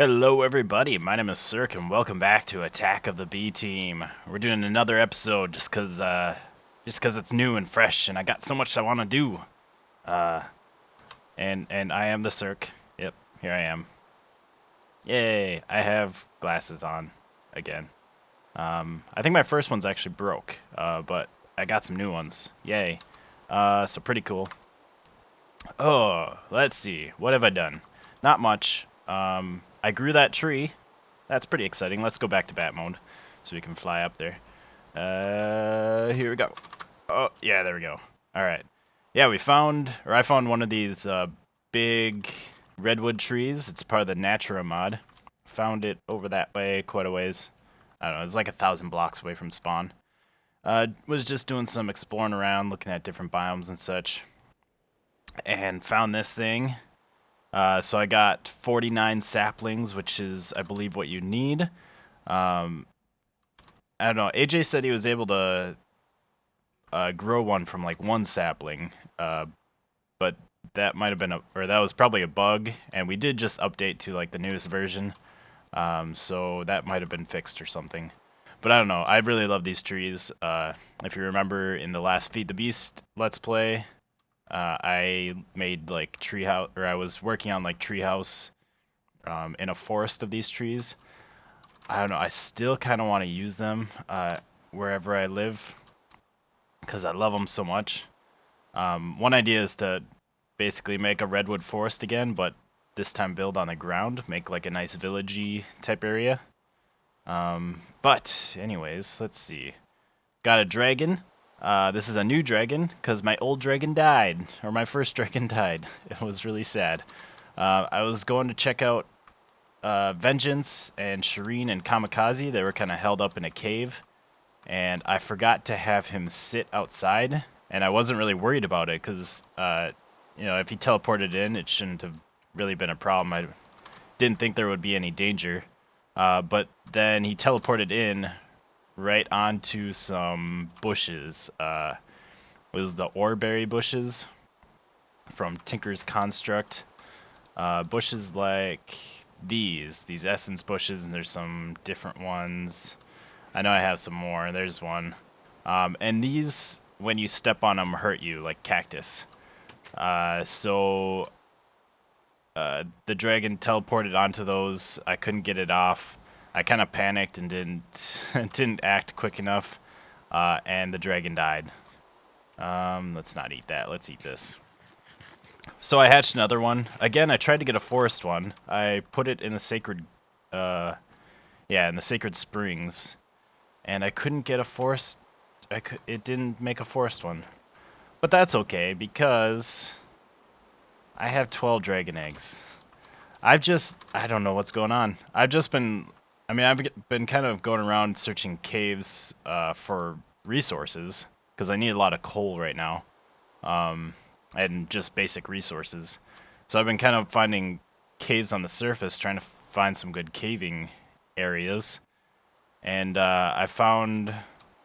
Hello everybody, my name is Sirhc and welcome back to Attack of the B Team. We're doing another episode just cause it's new and fresh and I got so much I want to do. Uh and I am the Sirhc. Yep, here I am. Yay, I have glasses on again. I think my first one's actually broke, but I got some new ones. Yay. So pretty cool. Oh, let's see. What have I done? Not much. I grew that tree. That's pretty exciting. Let's go back to bat mode so we can fly up there. Here we go. Oh, yeah, there we go. All right. Yeah, I found one of these big redwood trees. It's part of the Natura mod. Found it over that way quite a ways. I don't know, it's like 1,000 blocks away from spawn. Was just doing some exploring around, looking at different biomes and such. And found this thing. So I got 49 saplings, which is, I believe, what you need. I don't know. AJ said he was able to grow one from like one sapling, but that might have been that was probably a bug, and we did just update to like the newest version, so that might have been fixed or something. But I don't know. I really love these trees. If you remember in the last Feed the Beast Let's Play, I made like treehouse, or I was working on like treehouse in a forest of these trees. I don't know. I still kind of want to use them wherever I live because I love them so much. One idea is to basically make a redwood forest again, but this time build on the ground, make like a nice villagey type area. But anyways, let's see. Got a dragon. This is a new dragon, because my old dragon died, or my first dragon died. It was really sad. I was going to check out Vengeance and Shireen and Kamikaze. They were kind of held up in a cave, and I forgot to have him sit outside, and I wasn't really worried about it, because, if he teleported in, it shouldn't have really been a problem. I didn't think there would be any danger, but then he teleported in right onto some bushes. It was the oreberry bushes from Tinker's Construct. Bushes like these essence bushes, and there's some different ones. I know I have some more. There's one. And these, when you step on them, hurt you, like cactus. So the dragon teleported onto those. I couldn't get it off. I kind of panicked and didn't act quick enough, and the dragon died. Let's not eat that. Let's eat this. So I hatched another one. Again, I tried to get a forest one. I put it in the sacred, in the sacred springs, and I couldn't get a forest. It didn't make a forest one, but that's okay because I have 12 dragon eggs. I don't know what's going on. I've been kind of going around searching caves for resources because I need a lot of coal right now, and just basic resources. So I've been kind of finding caves on the surface, trying to find some good caving areas. And I found,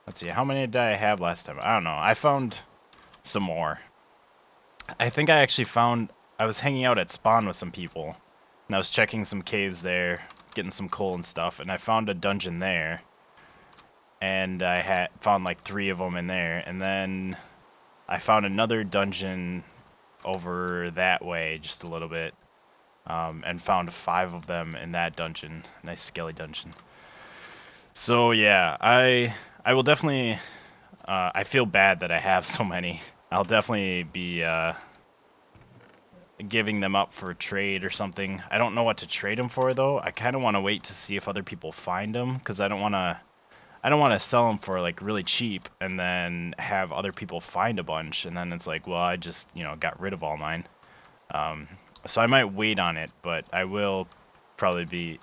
let's see, how many did I have last time? I don't know. I found some more. I think I actually I was hanging out at spawn with some people, and I was checking some caves there, getting some coal and stuff, and I found a dungeon there, and I had found like 3 of them in there, and then I found another dungeon over that way just a little bit, and found 5 of them in that dungeon. Nice skelly dungeon. So yeah, I will definitely, I feel bad that I have so many. I'll definitely be giving them up for trade or something. I don't know what to trade them for though. I kind of want to wait to see if other people find them, because I don't want to sell them for like really cheap and then have other people find a bunch, and then it's like, well, I just got rid of all mine. So I might wait on it, but I will be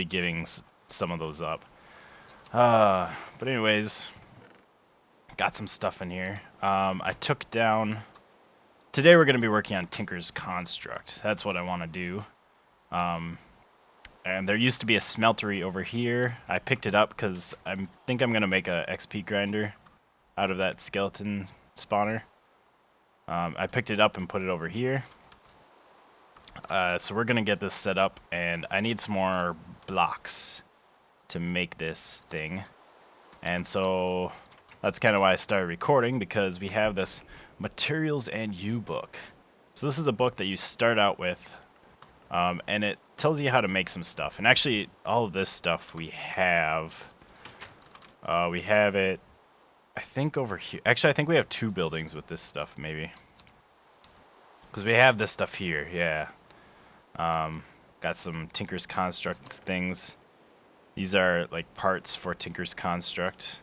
giving some of those up. But anyways, got some stuff in here. I took down. Today we're going to be working on Tinker's Construct. That's what I want to do. And there used to be a smeltery over here. I picked it up because I think I'm going to make a XP grinder out of that skeleton spawner. I picked it up and put it over here. So we're gonna get this set up, and I need some more blocks to make this thing. And so that's kind of why I started recording, because we have this Materials and You book. So this is a book that you start out with, and it tells you how to make some stuff. And actually, all of this stuff we have it, I think, over here. Actually, I think we have 2 buildings with this stuff, maybe. Because we have this stuff here, yeah. Got some Tinker's Construct things. These are like parts for Tinker's Construct.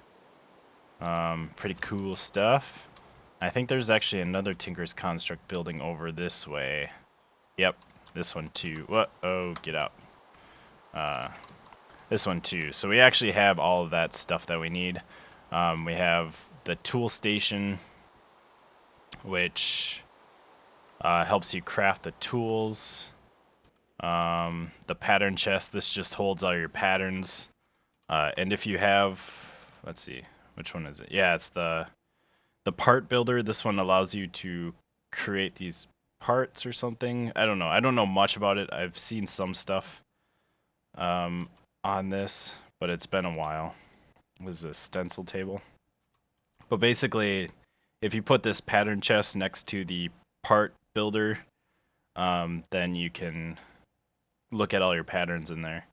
Pretty cool stuff. I think there's actually another Tinker's Construct building over this way. Yep, this one too. What? Oh, get out. This one too. So we actually have all of that stuff that we need. We have the tool station, which helps you craft the tools. The pattern chest, this just holds all your patterns. And if you have, let's see, which one is it? Yeah, it's the part builder. This one allows you to create these parts or something. I don't know. I don't know much about it. I've seen some stuff on this, but it's been a while. What is this, stencil table? But basically, if you put this pattern chest next to the part builder, then you can look at all your patterns in there.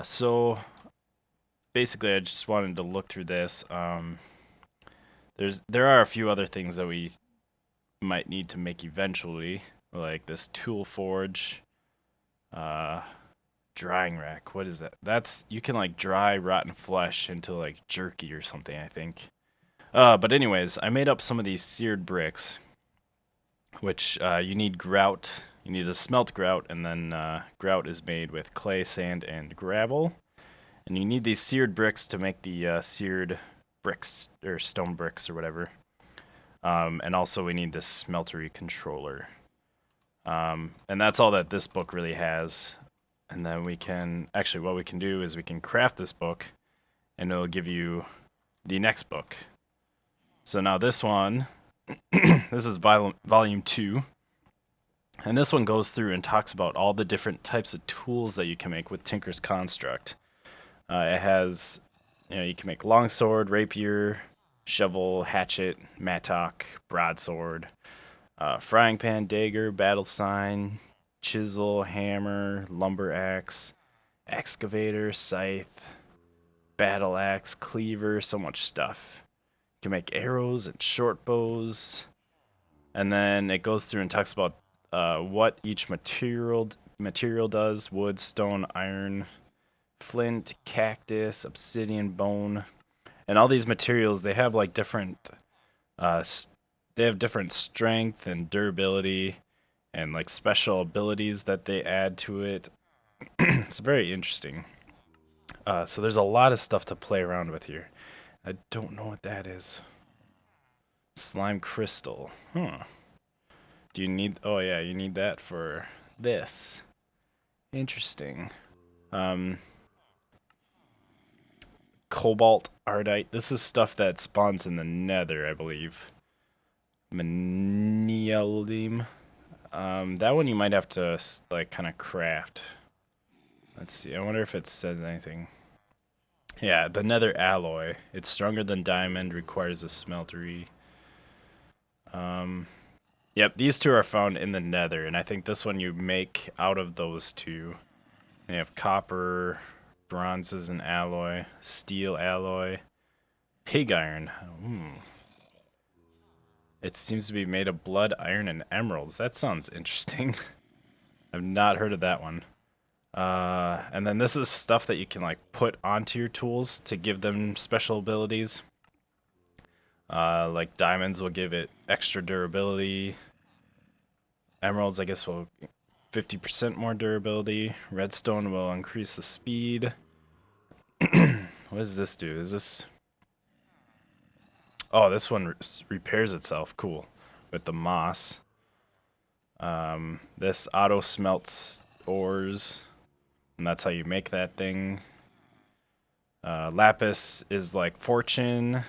So basically, I just wanted to look through this. There are a few other things that we might need to make eventually, like this tool forge, drying rack. What is that? That's, you can like dry rotten flesh into like jerky or something, I think. But anyways, I made up some of these seared bricks, which you need grout. You need to smelt grout, and then grout is made with clay, sand, and gravel. And you need these seared bricks to make the seared bricks, or stone bricks, or whatever. And also we need this smeltery controller. And that's all that this book really has. And then we can, actually what we can do is we can craft this book, and it'll give you the next book. So now this one, this is volume 2. And this one goes through and talks about all the different types of tools that you can make with Tinker's Construct. It has, you can make longsword, rapier, shovel, hatchet, mattock, broadsword, frying pan, dagger, battle sign, chisel, hammer, lumber axe, excavator, scythe, battle axe, cleaver, so much stuff. You can make arrows and short bows. And then it goes through and talks about what each material does: wood, stone, iron, flint, cactus, obsidian, bone. And all these materials, they have like different strength and durability, and like special abilities that they add to it. It's very interesting. So there's a lot of stuff to play around with here. I don't know what that is. Slime crystal. Do you need, oh yeah, you need that for this. Interesting. Cobalt ardite. This is stuff that spawns in the nether, I believe. Neodymium. That one you might have to like kind of craft. Let's see. I wonder if it says anything. Yeah, the nether alloy. It's stronger than diamond, requires a smeltery. Yep, these 2 are found in the nether, and I think this one you make out of those 2. They have copper, bronze is an alloy, steel alloy, pig iron. It seems to be made of blood, iron, and emeralds. That sounds interesting. I've not heard of that one. And then this is stuff that you can like put onto your tools to give them special abilities. Like diamonds will give it extra durability. Emeralds, I guess, will 50% more durability. Redstone will increase the speed. What does this do? Is this... Oh, this one repairs itself. Cool. With the moss. This auto smelts ores, and that's how you make that thing. Lapis is like fortune.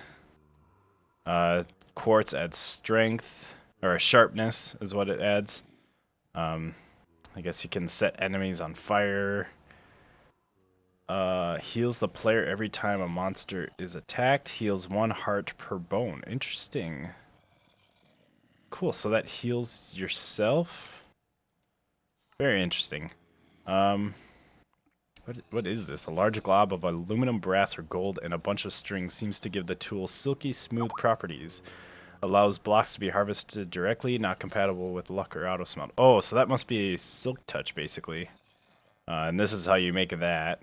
Quartz adds strength, or sharpness is what it adds. I guess you can set enemies on fire. Heals the player every time a monster is attacked. Heals 1 heart per bone. Interesting. Cool, so that heals yourself? Very interesting. What is this? A large glob of aluminum, brass, or gold and a bunch of string seems to give the tool silky smooth properties. Allows blocks to be harvested directly, not compatible with luck or auto smelt. Oh, so that must be a silk touch, basically. And this is how you make that.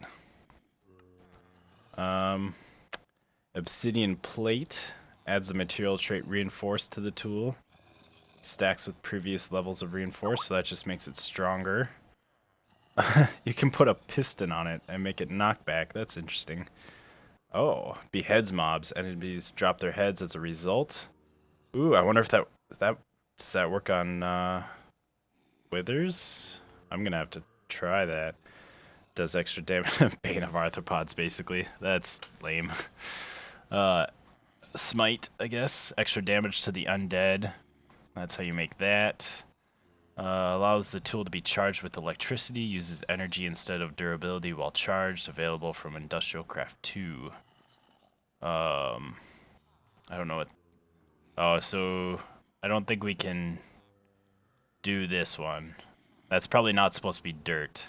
Obsidian plate adds the material trait reinforced to the tool. Stacks with previous levels of reinforce, so that just makes it stronger. You can put a piston on it and make it knockback. That's interesting. Oh, beheads mobs. Enemies drop their heads as a result. Ooh, I wonder if that does that work on withers? I'm gonna have to try that. Does extra damage. Bane of arthropods, basically. That's lame. Smite, I guess. Extra damage to the undead. That's how you make that. Allows the tool to be charged with electricity. Uses energy instead of durability while charged. Available from Industrial Craft 2. I don't know what... Oh, so... I don't think we can do this one. That's probably not supposed to be dirt.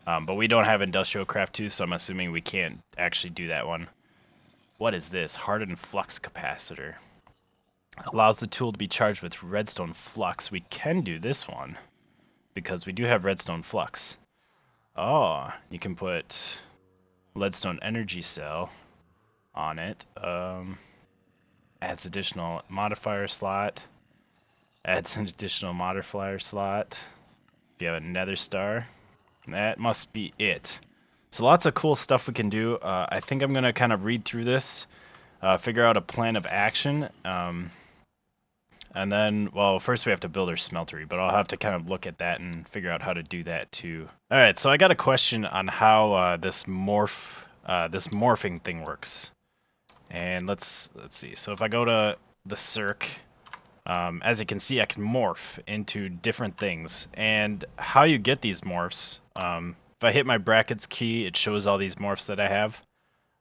But we don't have Industrial Craft 2, so I'm assuming we can't actually do that one. What is this? Hardened flux capacitor. Allows the tool to be charged with redstone flux. We can do this one, because we do have redstone flux. Oh, you can put leadstone energy cell on it. Adds additional modifier slot. Adds an additional modifier slot. If you have a nether star. That must be it. So lots of cool stuff we can do. I think I'm going to kind of read through this, figure out a plan of action, and then, well, first we have to build our smeltery, but I'll have to kind of look at that and figure out how to do that too. All right, so I got a question on how this morphing thing works. And let's see. So if I go to the Sirhc, as you can see, I can morph into different things. And how you get these morphs, if I hit my brackets key, it shows all these morphs that I have.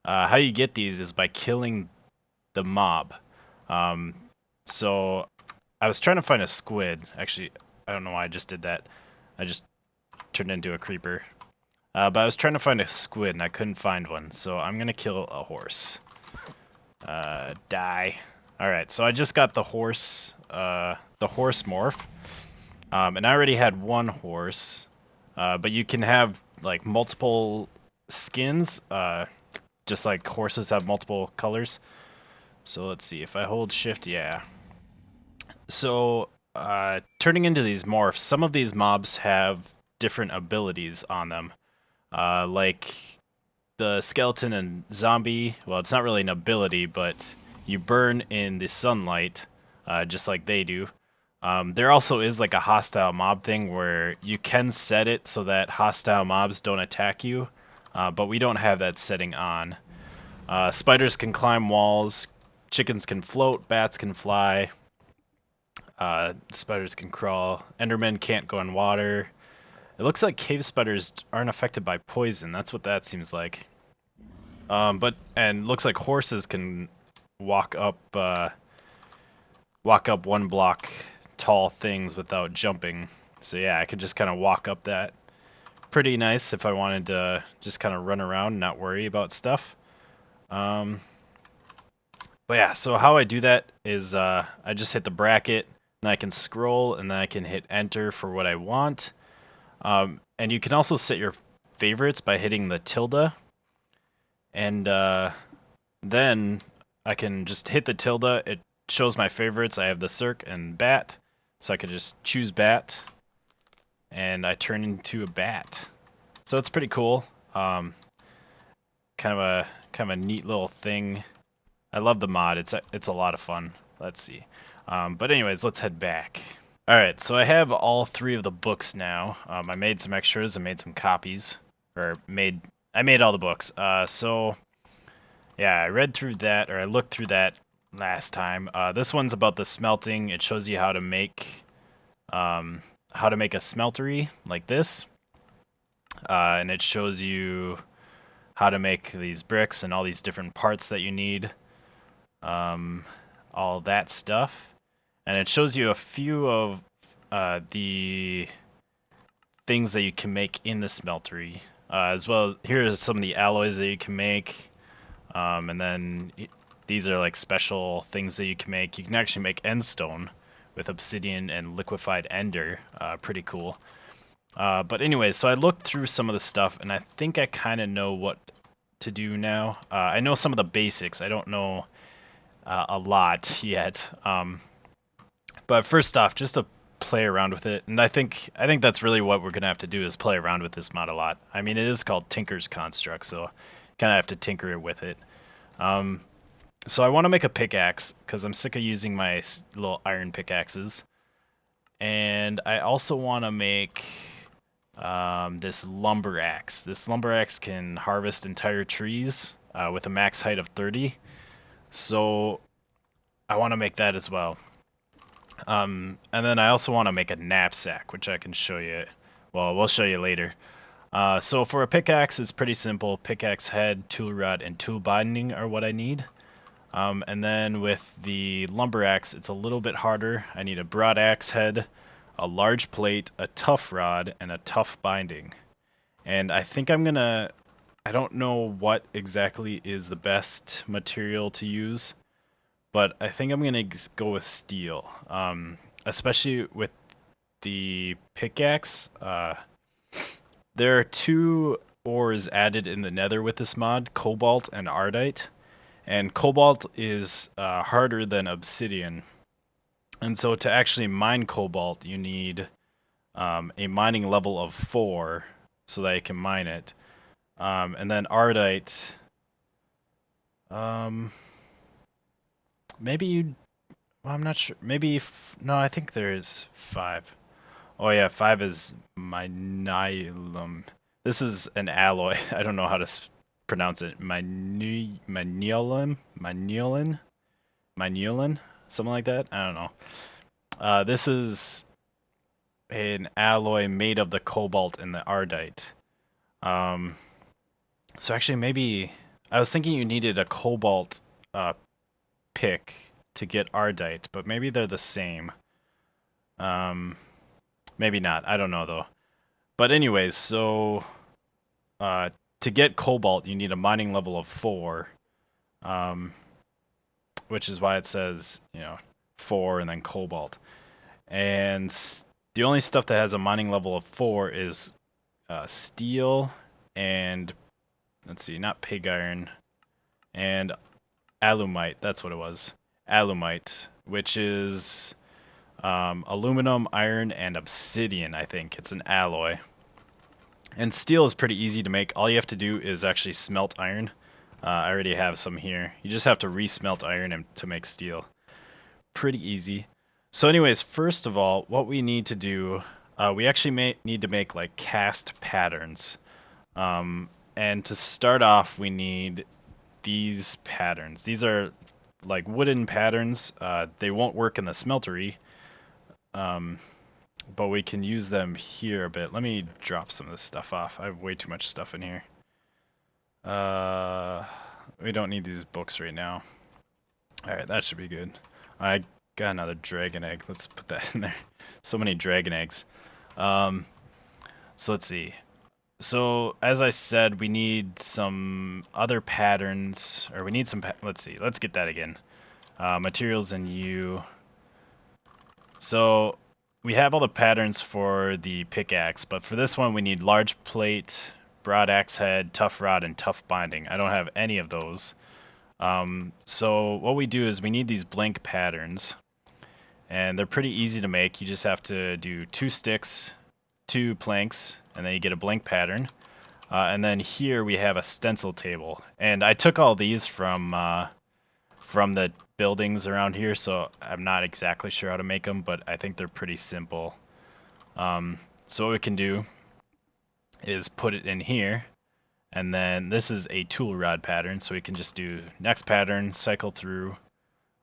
How you get these is by killing the mob. So I was trying to find a squid. Actually, I don't know why I just did that. I just turned into a creeper. But I was trying to find a squid and I couldn't find one. So I'm going to kill a horse. Die. Alright, so I just got the horse morph. And I already had one horse. But you can have like multiple skins, just like horses have multiple colors. So let's see, if I hold shift, yeah. So turning into these morphs, some of these mobs have different abilities on them. Like the skeleton and zombie, well, it's not really an ability, but you burn in the sunlight, just like they do. There also is like a hostile mob thing where you can set it so that hostile mobs don't attack you, but we don't have that setting on. Spiders can climb walls, chickens can float, bats can fly, spiders can crawl, endermen can't go in water. It looks like cave spiders aren't affected by poison. That's what that seems like. And looks like horses can walk up 1 block tall things without jumping. So yeah, I could just kind of walk up that. Pretty nice if I wanted to just kind of run around and not worry about stuff. But yeah, so how I do that is I just hit the bracket, and I can scroll, and then I can hit enter for what I want. And you can also set your favorites by hitting the tilde. And then I can just hit the tilde. It shows my favorites. I have the Sirhc and bat. So I could just choose bat. And I turn into a bat. So it's pretty cool. Kind of a neat little thing. I love the mod. It's a lot of fun. Let's see. But anyways, let's head back. Alright, so I have all 3 of the books now. I made some extras, I made some copies. I made all the books. So, yeah, I read through that, or I looked through that last time. This one's about the smelting. It shows you how to make how to make a smeltery like this, and it shows you how to make these bricks and all these different parts that you need, all that stuff. And it shows you a few of the things that you can make in the smeltery, as well. Here are some of the alloys that you can make, and then these are like special things that you can make. You can actually make endstone with obsidian and liquefied ender. Pretty cool. But anyway, so I looked through some of the stuff, and I think I kind of know what to do now. I know some of the basics. I don't know a lot yet. But first off, just to play around with it, and I think that's really what we're gonna have to do is play around with this mod a lot. I mean, it is called Tinker's Construct, so kind of have to tinker with it. So I want to make a pickaxe because I'm sick of using my little iron pickaxes, and I also want to make this lumber axe. This lumber axe can harvest entire trees with a max height of 30. So I want to make that as well. And then I also want to make a knapsack, which I can show you. Well, we'll show you later. So for a pickaxe, it's pretty simple. Pickaxe head, tool rod, and tool binding are what I need. And then with the lumber axe, it's a little bit harder. I need a broad axe head, a large plate, a tough rod, and a tough binding. And I think I don't know what exactly is the best material to use, but I think I'm gonna go with steel, especially with the pickaxe. There are 2 ores added in the nether with this mod, cobalt and ardite. And cobalt is harder than obsidian. And so to actually mine cobalt, you need a mining level of 4 so that you can mine it. And then ardite, maybe well, I'm not sure. Maybe, no, I think there is 5. Oh yeah, 5 is mynium. This is an alloy. I don't know how to pronounce it. Myniolin, something like that. I don't know. This is an alloy made of the cobalt and the ardite. So actually, maybe I was thinking you needed a cobalt pick to get ardite, but maybe they're the same. Maybe not. I don't know though. But anyways, so to get cobalt, you need a mining level of 4, which is why it says 4 and then cobalt. And the only stuff that has a mining level of 4 is steel and let's see, not pig iron, and alumite. That's what it was. Alumite, which is aluminum, iron, and obsidian, I think. It's an alloy. And steel is pretty easy to make. All you have to do is actually smelt iron. I already have some here. You just have to re-smelt iron to make steel. Pretty easy. So anyways, first of all, what we need to do, we actually need to make like cast patterns. And to start off, we need these patterns. These are like wooden patterns. They won't work in the smeltery, but we can use them here a bit. Let me drop some of this stuff off. I have way too much stuff in here. We don't need these books right now. Alright, that should be good. I got another dragon egg. Let's put that in there. So many dragon eggs. So let's see. So as I said, we need some other patterns, or we need some, let's see, let's get that again. Materials and U. So we have all the patterns for the pickaxe, but for this one we need large plate, broad axe head, tough rod, and tough binding. I don't have any of those. So what we do is we need these blank patterns, and they're pretty easy to make. You just have to do 2 sticks, 2 planks, and then you get a blank pattern. And then here we have a stencil table. And I took all these from the buildings around here, so I'm not exactly sure how to make them, but I think they're pretty simple. So what we can do is put it in here, and then this is a tool rod pattern, so we can just do next pattern, cycle through.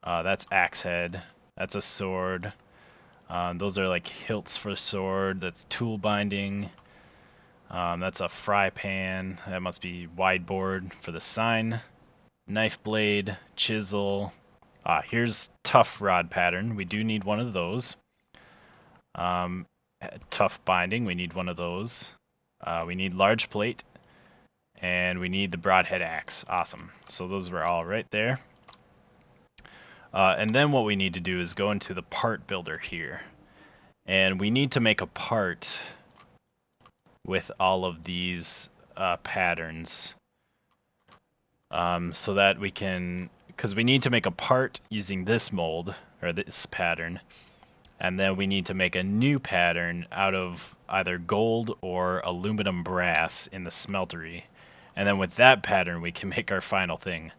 That's axe head, that's a sword, Those are like hilts for sword. That's tool binding. That's a fry pan. That must be wide board for the sign. Knife blade, chisel. Here's tough rod pattern. We do need one of those. Tough binding. We need one of those. We need large plate. And we need the broadhead axe. Awesome. So those were all right there. And then what we need to do is go into the part builder here. And we need to make a part with all of these patterns. So that we can, because we need to make a part using this mold, or this pattern. And then we need to make a new pattern out of either gold or aluminum brass in the smeltery. And then with that pattern, we can make our final thing.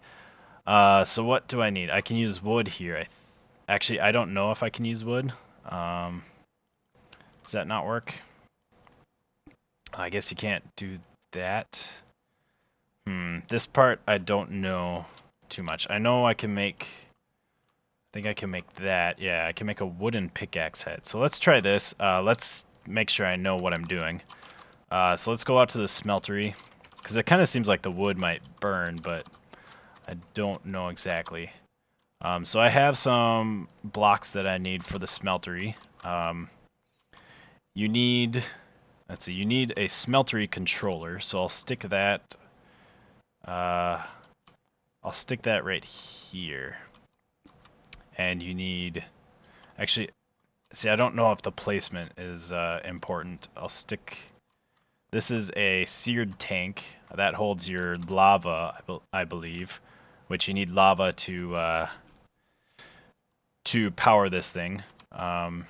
So what do I need? I can use wood here. Actually, I don't know if I can use wood. Does that not work? I guess you can't do that. This part I don't know too much. I know I can make... I think I can make that. Yeah, I can make a wooden pickaxe head. So let's try this. Let's make sure I know what I'm doing. So let's go out to the smeltery. Because it kind of seems like the wood might burn, but I don't know exactly. So I have some blocks that I need for the smeltery. You need... Let's see, you need a smeltery controller. So I'll stick that... I'll stick that right here. And you need... Actually, see, I don't know if the placement is important. I'll stick... This is a seared tank that holds your lava, I believe, which you need lava to power this thing. And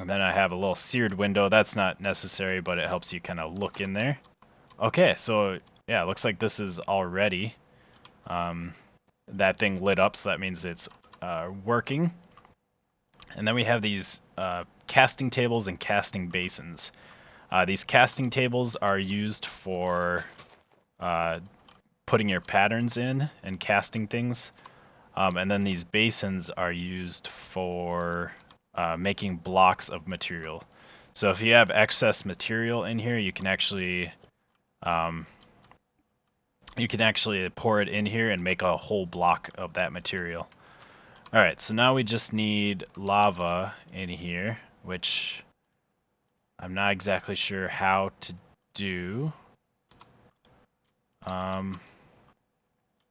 then I have a little seared window. That's not necessary, but it helps you kind of look in there. Okay, so yeah, it looks like this is already that thing lit up, so that means it's working. And then we have these casting tables and casting basins. These casting tables are used for putting your patterns in and casting things. And then these basins are used for making blocks of material. So if you have excess material in here, you can actually pour it in here and make a whole block of that material. Alright, so now we just need lava in here, which I'm not exactly sure how to do.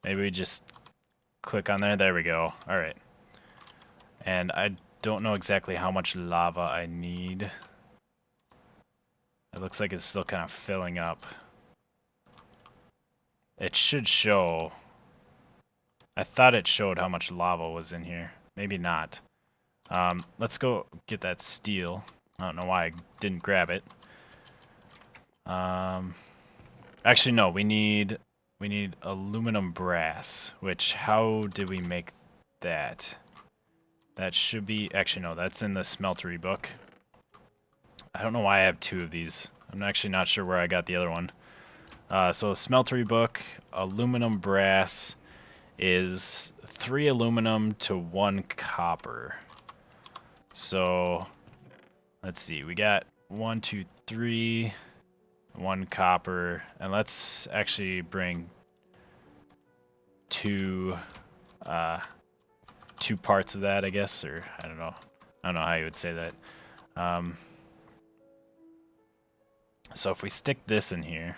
Maybe we just click on there. There we go. Alright. And I don't know exactly how much lava I need. It looks like it's still kind of filling up. It should show. I thought it showed how much lava was in here. Maybe not. Let's go get that steel. I don't know why I didn't grab it. Actually, no. We need aluminum brass. Which, how did we make that? That should be... Actually, no. That's in the smeltery book. I don't know why I have two of these. I'm actually not sure where I got the other one. So smeltery book, aluminum brass is 3 aluminum to 1 copper. So let's see, we got 1, 2, 3, 1 copper, and let's actually bring two parts of that, I guess, or I don't know how you would say that. So if we stick this in here,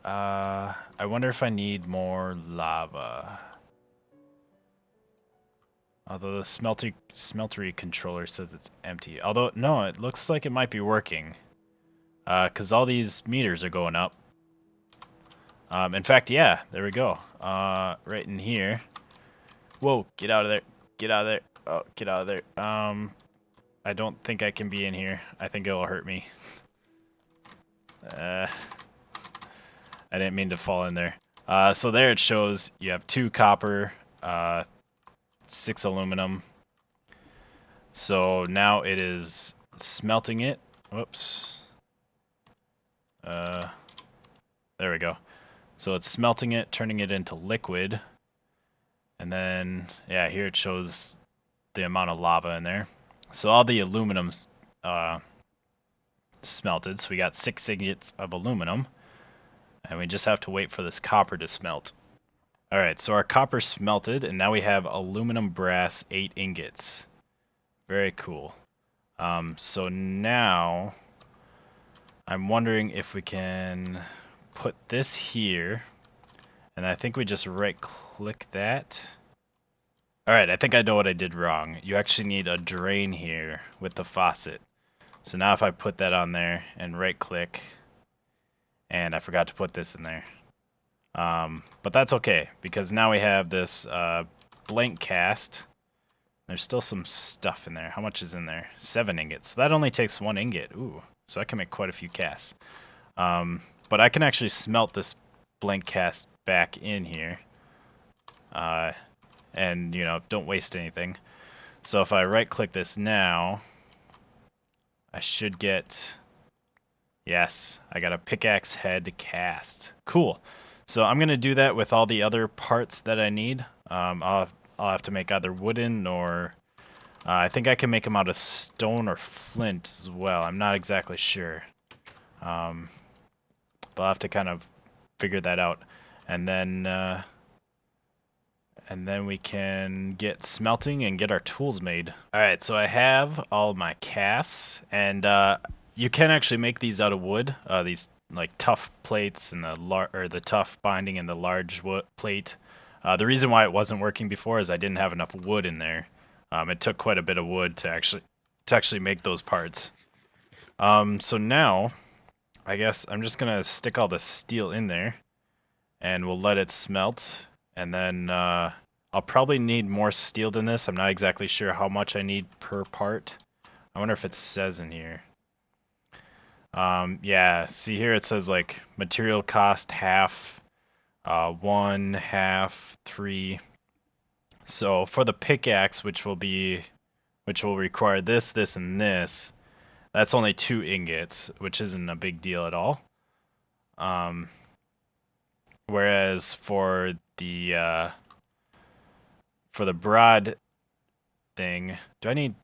I wonder if I need more lava. Although the smeltery controller says it's empty. Although, no, it looks like it might be working. Because all these meters are going up. In fact, yeah, there we go. Right in here. Whoa, get out of there. Get out of there. Oh, get out of there. I don't think I can be in here. I think it'll hurt me. I didn't mean to fall in there. So there it shows you have 2 copper, 6 aluminum. So now it is smelting it. Whoops. There we go. So it's smelting it, turning it into liquid. And then, yeah, here it shows the amount of lava in there. So all the aluminum smelted. So we got 6 ingots of aluminum. And we just have to wait for this copper to smelt. Alright, so our copper smelted, and now we have aluminum brass 8 ingots. Very cool. So now I'm wondering if we can put this here, and I think we just right click that. Alright, I think I know what I did wrong. You actually need a drain here with the faucet. So now if I put that on there and right click, and I forgot to put this in there. But that's okay, because now we have this blank cast. There's still some stuff in there. How much is in there? 7 ingots. So that only takes 1 ingot. Ooh, so I can make quite a few casts. But I can actually smelt this blank cast back in here. And, you know, don't waste anything. So if I right-click this now, I should get... Yes, I got a pickaxe head cast. Cool. So I'm going to do that with all the other parts that I need. I'll have to make either wooden or... I think I can make them out of stone or flint as well. I'm not exactly sure. But I'll have to kind of figure that out. And then we can get smelting and get our tools made. Alright, so I have all my casts. And you can actually make these out of wood. These like tough plates and the tough binding and the large wood plate. The reason why it wasn't working before is I didn't have enough wood in there. It took quite a bit of wood to actually make those parts. So now, I guess I'm just gonna stick all the steel in there, and we'll let it smelt. And then I'll probably need more steel than this. I'm not exactly sure how much I need per part. I wonder if it says in here. Yeah, see here it says like material cost half, 1, half, 3. So for the pickaxe, which will require this, this, and this, that's only 2 ingots, which isn't a big deal at all. Whereas for the broad thing, do I need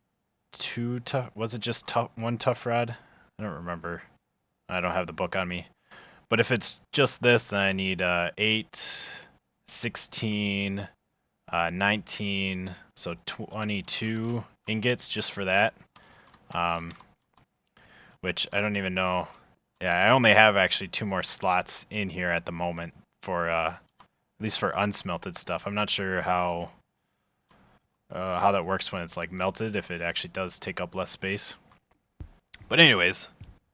2 tough? Was it just 1 tough rod? I don't remember. I don't have the book on me. But if it's just this, then I need 8, 16, 19, so 22 ingots just for that. Which I don't even know. Yeah, I only have actually 2 more slots in here at the moment for at least for unsmelted stuff. I'm not sure how that works when it's like melted, if it actually does take up less space. But anyways,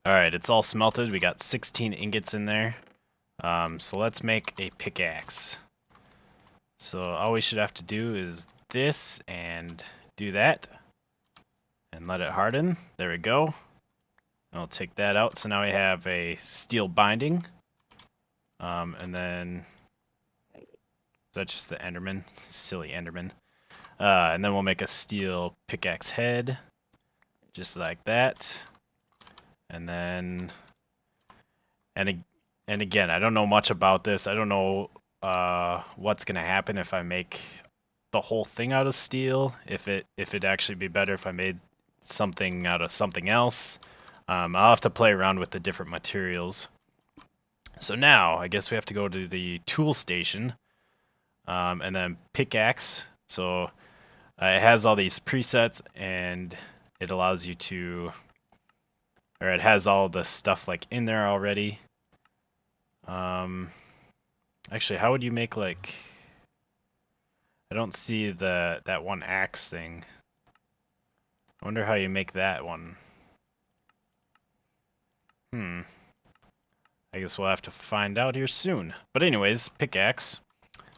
alright, it's all smelted. We got 16 ingots in there. So let's make a pickaxe. So all we should have to do is this and do that. And let it harden. There we go. I'll take that out. So now we have a steel binding. And then... Is that just the Enderman? Silly Enderman. And then we'll make a steel pickaxe head. Just like that. And then... And again, I don't know much about this. I don't know what's going to happen if I make the whole thing out of steel. If it'd actually be better if I made something out of something else. I'll have to play around with the different materials. So now, I guess we have to go to the tool station. And then pickaxe. So it has all these presets, and it allows you to... Or it has all the stuff like in there already. Actually, how would you make like... I don't see that one axe thing. I wonder how you make that one. I guess we'll have to find out here soon. But anyways, pickaxe.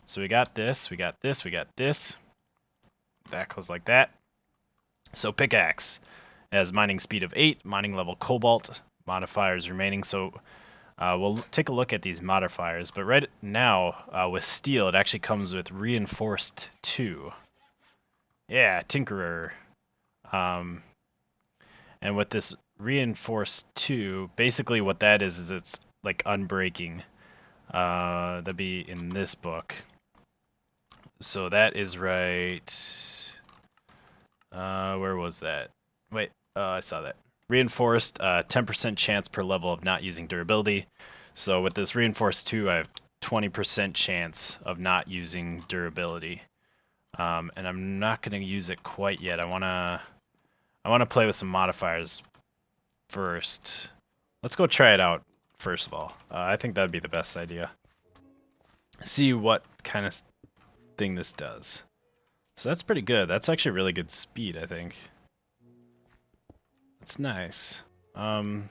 So we got this, we got this, we got this. That goes like that. So pickaxe has mining speed of 8, mining level cobalt, modifiers remaining. So we'll take a look at these modifiers. But right now, with steel, it actually comes with reinforced 2. Yeah, Tinkerer. And with this reinforced 2, basically what that is it's like unbreaking. That'd be in this book. So that is right Where was that? Wait, I saw that. Reinforced, 10% chance per level of not using durability. So with this reinforced 2, I have 20% chance of not using durability. And I'm not going to use it quite yet. I wanna play with some modifiers first. Let's go try it out first of all. I think that'd be the best idea. See what kind of thing this does. So that's pretty good. That's actually really good speed, I think. That's nice. Because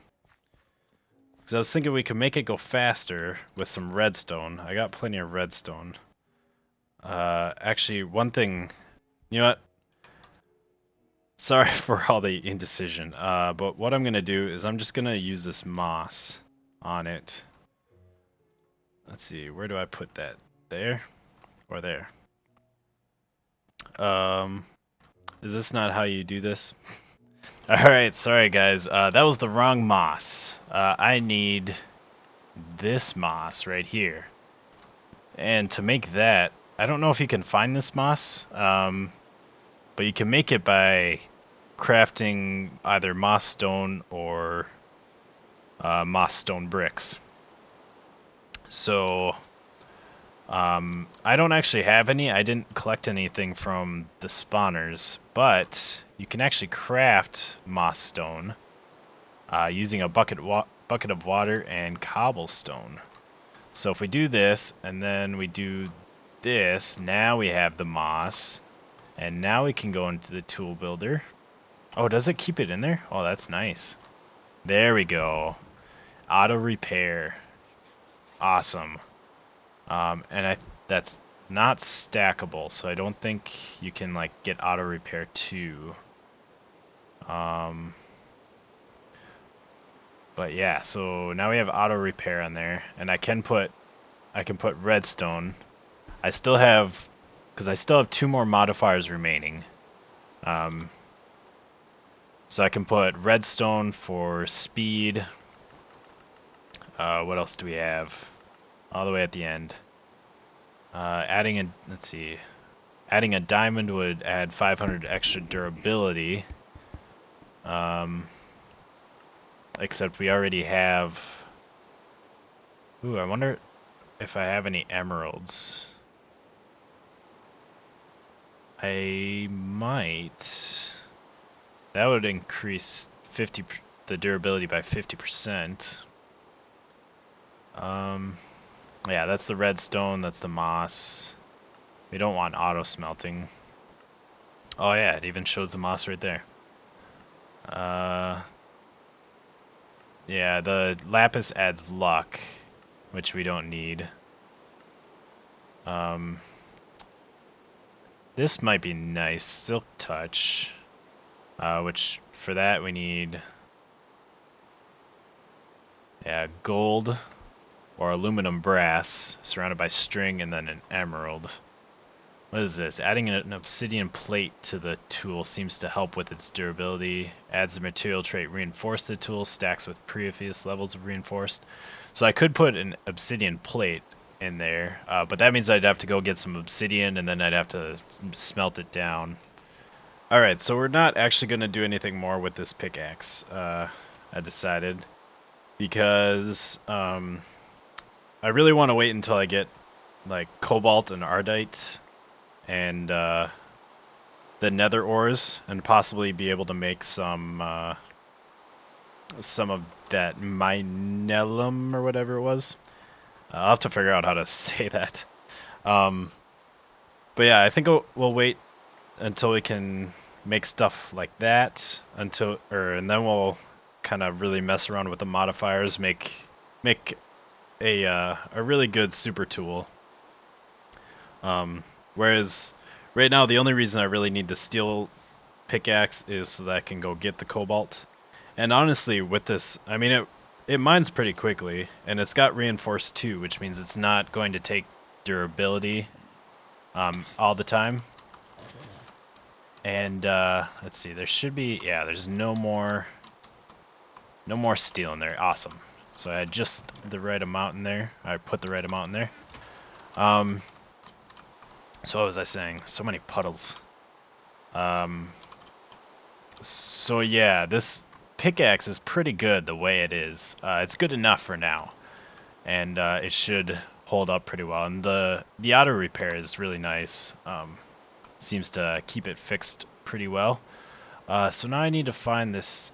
I was thinking we could make it go faster with some redstone. I got plenty of redstone. Actually, one thing, you know what? Sorry for all the indecision. But what I'm gonna do is I'm just gonna use this moss on it. Let's see, where do I put that? There or there? Is this not how you do this? Alright, sorry guys. That was the wrong moss. I need this moss right here. And to make that, I don't know if you can find this moss, but you can make it by crafting either moss stone or moss stone bricks. So, I don't actually have any. I didn't collect anything from the spawners, but you can actually craft moss stone using a bucket of water and cobblestone. So if we do this, and then we do this, now we have the moss, and now we can go into the tool builder. Oh, does it keep it in there? Oh, that's nice. There we go. Auto repair. Awesome. And that's not stackable, so I don't think you can like get auto repair too. But yeah, so now we have auto repair on there, and I can put redstone. I still have, because I still have 2 more modifiers remaining. So I can put redstone for speed. What else do we have? All the way at the end. Let's see. Adding a diamond would add 500 extra durability. Except we already have... Ooh, I wonder if I have any emeralds. I might. That would increase the durability by 50%. Yeah, that's the redstone, that's the moss. We don't want auto smelting. Oh yeah, it even shows the moss right there. Yeah, the lapis adds luck, which we don't need. This might be nice, silk touch. Which for that we need, yeah, gold or aluminum brass surrounded by string and then an emerald. What is this? Adding an obsidian plate to the tool seems to help with its durability. Adds the material trait reinforce the tool, stacks with previous levels of reinforced. So I could put an obsidian plate in there, but that means I'd have to go get some obsidian and then I'd have to smelt it down. Alright, so we're not actually going to do anything more with this pickaxe, I decided, because I really want to wait until I get like cobalt and ardite and the nether ores, and possibly be able to make some of that minellum or whatever it was. I'll have to figure out how to say that. But yeah, I think we'll wait until we can make stuff like that, and then we'll kind of really mess around with the modifiers, make a really good super tool. Whereas right now the only reason I really need the steel pickaxe is so that I can go get the cobalt. And honestly, with this, I mean it mines pretty quickly, and it's got reinforced 2, which means it's not going to take durability all the time. And let's see, there should be, yeah, there's no more steel in there. Awesome. So I had just the right amount in there. I put the right amount in there. So what was I saying? So many puddles. So yeah, this pickaxe is pretty good the way it is. It's good enough for now, and it should hold up pretty well. And the auto repair is really nice. Seems to keep it fixed pretty well. So now I need to find this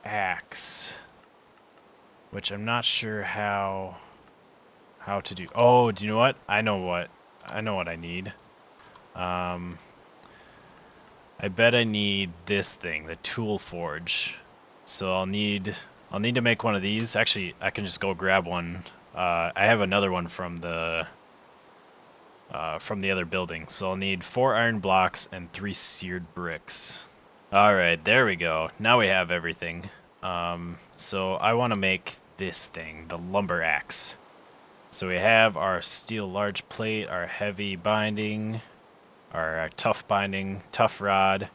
axe, which I'm not sure how to do. Oh, do you know what? I know what I need. I bet I need this thing, the tool forge. So I'll need to make one of these. Actually, I can just go grab one. I have another one from the other building. So I'll need 4 iron blocks and 3 seared bricks. All right, there we go. Now we have everything. So I want to make this thing, the lumber axe. So we have our steel large plate, our heavy binding, our tough binding, tough rod,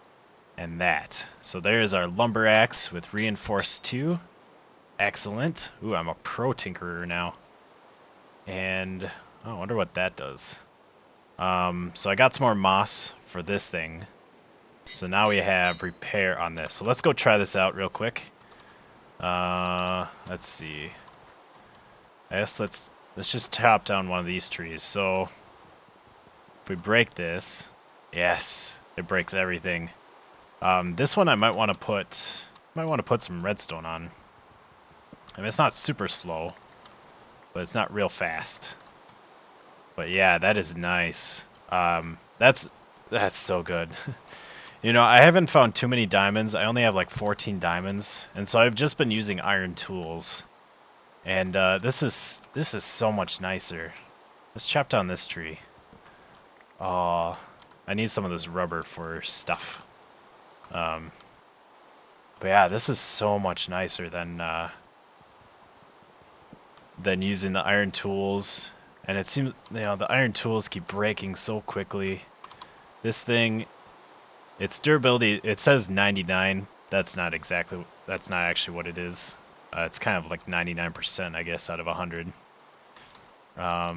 and that. So there's our lumber axe with reinforced 2. Excellent. Ooh, I'm a pro tinkerer now. And I wonder what that does. So I got some more moss for this thing. So now we have repair on this. So let's go try this out real quick. Let's see. I guess let's just chop down one of these trees. So if we break this, yes, it breaks everything. This one I might want to put some redstone on. I mean, it's not super slow, but it's not real fast. But yeah, that is nice. That's so good. You know, I haven't found too many diamonds. I only have like 14 diamonds, and so I've just been using iron tools. And this is so much nicer. Let's chop down this tree. Oh, I need some of this rubber for stuff. But yeah, this is so much nicer than using the iron tools. And it seems, you know, the iron tools keep breaking so quickly. This thing, its durability, it says 99. That's not actually what it is. It's kind of like 99%, I guess, out of 100. I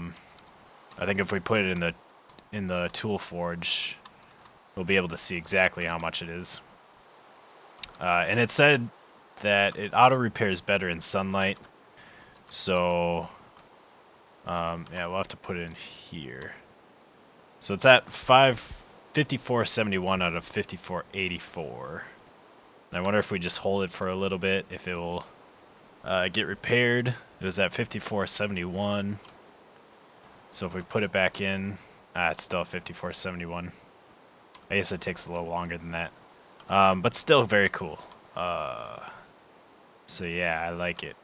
think if we put it in the tool forge, we'll be able to see exactly how much it is. And it said that it auto repairs better in sunlight. So, yeah, we'll have to put it in here. So it's at 5471 out of 5484. And I wonder if we just hold it for a little bit, if it will get repaired. It was at 5471. So if we put it back in, it's still 5471. I guess it takes a little longer than that. But still very cool. So yeah, I like it.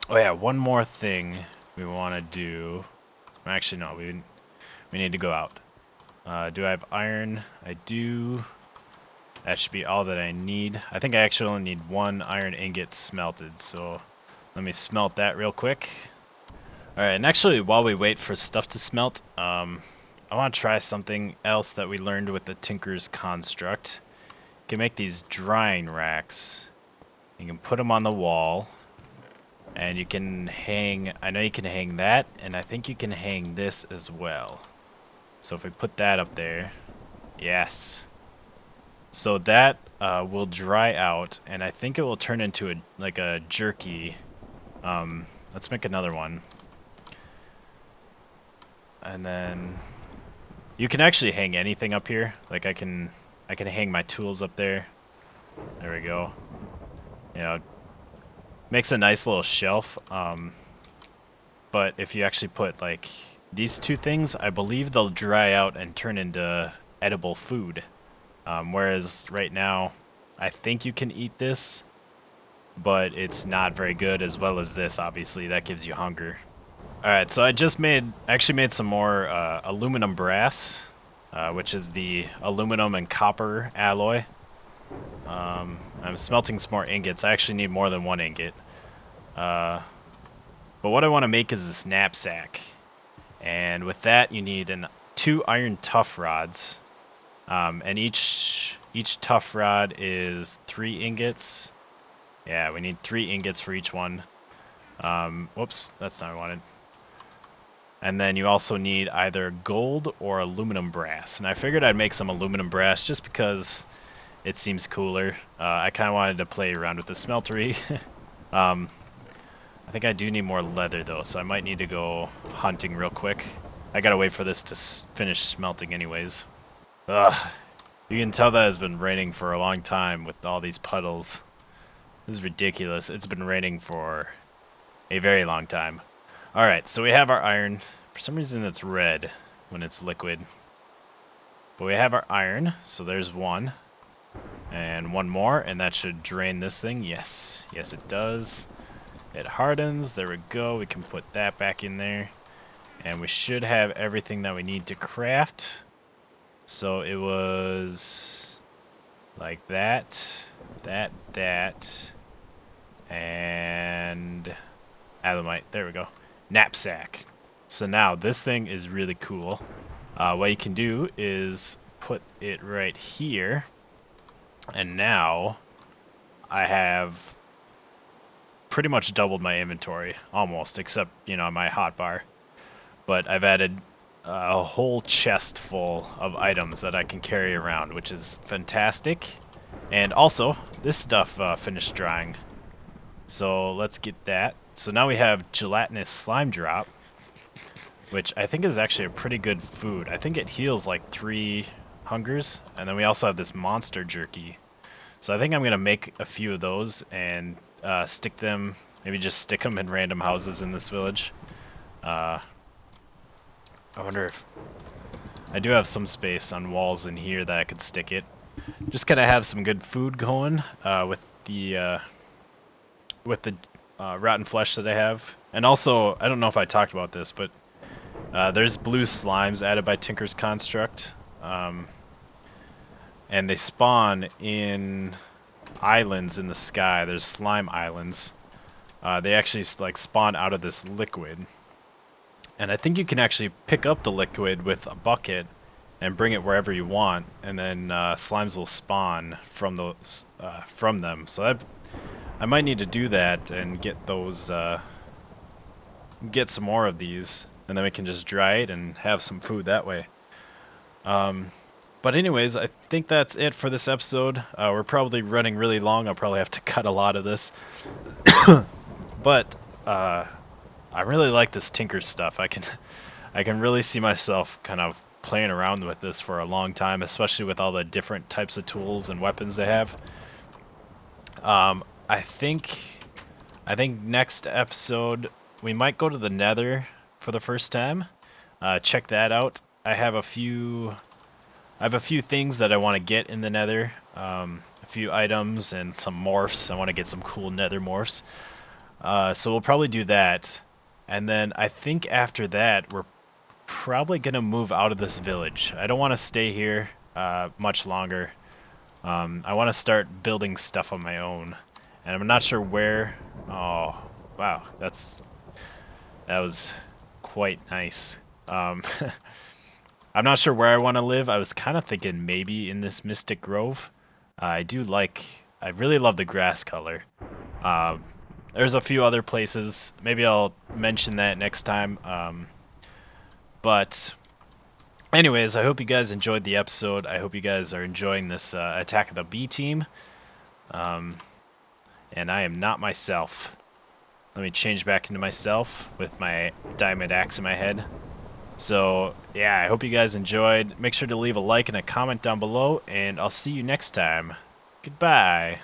Oh yeah, one more thing we want to do. Actually, no, we need to go out. Do I have iron? I do. That should be all that I need. I think I actually only need 1 iron ingot smelted, so let me smelt that real quick. Alright, and actually while we wait for stuff to smelt, I want to try something else that we learned with the Tinker's Construct. You can make these drying racks. You can put them on the wall, and you can hang, I know you can hang that, and I think you can hang this as well. So if we put that up there, yes. So that will dry out, and I think it will turn into like a jerky. Let's make another one. And then you can actually hang anything up here. Like I can hang my tools up there. There we go. You know, makes a nice little shelf. But if you actually put like these 2 things, I believe they'll dry out and turn into edible food. Whereas right now, I think you can eat this, but it's not very good, as well as this, obviously. That gives you hunger. Alright, so I just actually made some more aluminum brass, which is the aluminum and copper alloy. I'm smelting some more ingots. I actually need more than 1 ingot. But what I want to make is this knapsack. And with that, you need 2 iron tough rods. And each tough rod is 3 ingots. Yeah, we need 3 ingots for each one. Whoops, that's not what I wanted. And then you also need either gold or aluminum brass. And I figured I'd make some aluminum brass just because It seems cooler. I kind of wanted to play around with the smeltery. I think I do need more leather though, so I might need to go hunting real quick. I gotta wait for this to finish smelting anyways. Ugh. You can tell that it's been raining for a long time with all these puddles. This is ridiculous. It's been raining for a very long time. Alright, so we have our iron. For some reason it's red when it's liquid. But we have our iron, so there's one. And one more, and that should drain this thing. Yes, yes it does. It hardens, there we go. We can put that back in there. And we should have everything that we need to craft. So it was like that, and adamite. There we go. Knapsack. So now this thing is really cool. What you can do is put it right here, and now I have pretty much doubled my inventory, almost, except, you know, my hotbar. But I've added a whole chest full of items that I can carry around, which is fantastic. And also, this stuff finished drying. So let's get that. So now we have gelatinous slime drop, which I think is actually a pretty good food. I think it heals like 3 hungers. And then we also have this monster jerky. So I think I'm going to make a few of those and stick them, maybe just stick them in random houses in this village. I wonder if I do have some space on walls in here that I could stick it. Just kind of have some good food going with the rotten flesh that I have. And also, I don't know if I talked about this, but there's blue slimes added by Tinker's Construct. And they spawn in islands in the sky. There's slime islands. They actually like spawn out of this liquid. And I think you can actually pick up the liquid with a bucket and bring it wherever you want, and then slimes will spawn from those from them. So I might need to do that and get those, get some more of these, and then we can just dry it and have some food that way. But anyways, I think that's it for this episode. We're probably running really long. I'll probably have to cut a lot of this. But I really like this Tinker stuff. I can really see myself kind of playing around with this for a long time, especially with all the different types of tools and weapons they have. I think next episode we might go to the Nether for the first time. Check that out. I have a few things that I want to get in the Nether. A few items and some morphs. I want to get some cool Nether morphs. So we'll probably do that. And then I think after that, we're probably going to move out of this village. I don't want to stay here much longer. I want to start building stuff on my own. And I'm not sure where. Oh, wow. That was quite nice. I'm not sure where I want to live. I was kind of thinking maybe in this Mystic Grove. I really love the grass color. There's a few other places. Maybe I'll mention that next time. But anyways, I hope you guys enjoyed the episode. I hope you guys are enjoying this Attack of the B Team. And I am not myself. Let me change back into myself with my diamond axe in my head. So, yeah, I hope you guys enjoyed. Make sure to leave a like and a comment down below, and I'll see you next time. Goodbye.